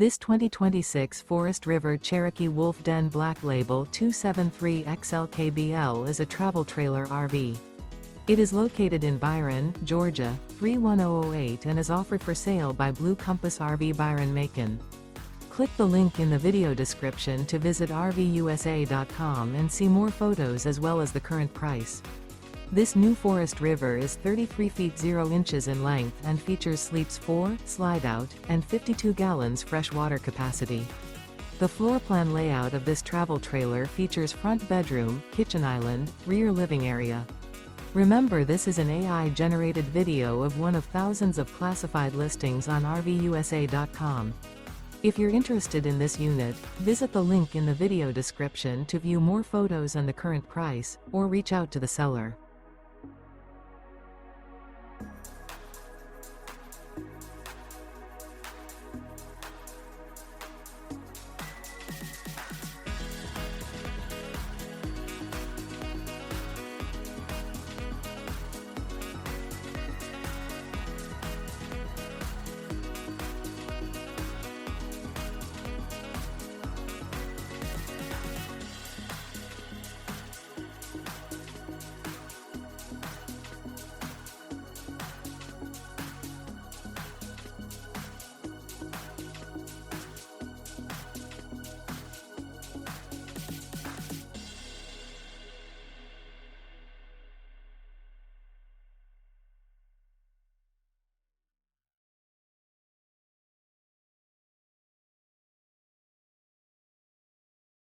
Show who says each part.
Speaker 1: This 2026 Forest River Cherokee Wolf Den Black Label 273XL KBL is a travel trailer RV. It is located in Byron, Georgia, 31008 and is offered for sale by Blue Compass RV Byron-Macon. Click the link in the video description to visit RVUSA.com and see more photos as well as the current price. This new Forest River is 33 feet 0 inches in length and features sleeps 4, Slideout, and 52 gallons fresh water capacity. The floor plan layout of this travel trailer features front bedroom, kitchen island, rear living area. Remember, this is an AI-generated video of one of thousands of classified listings on RVUSA.com. If you're interested in this unit, visit the link in the video description to view more photos and the current price, or reach out to the seller.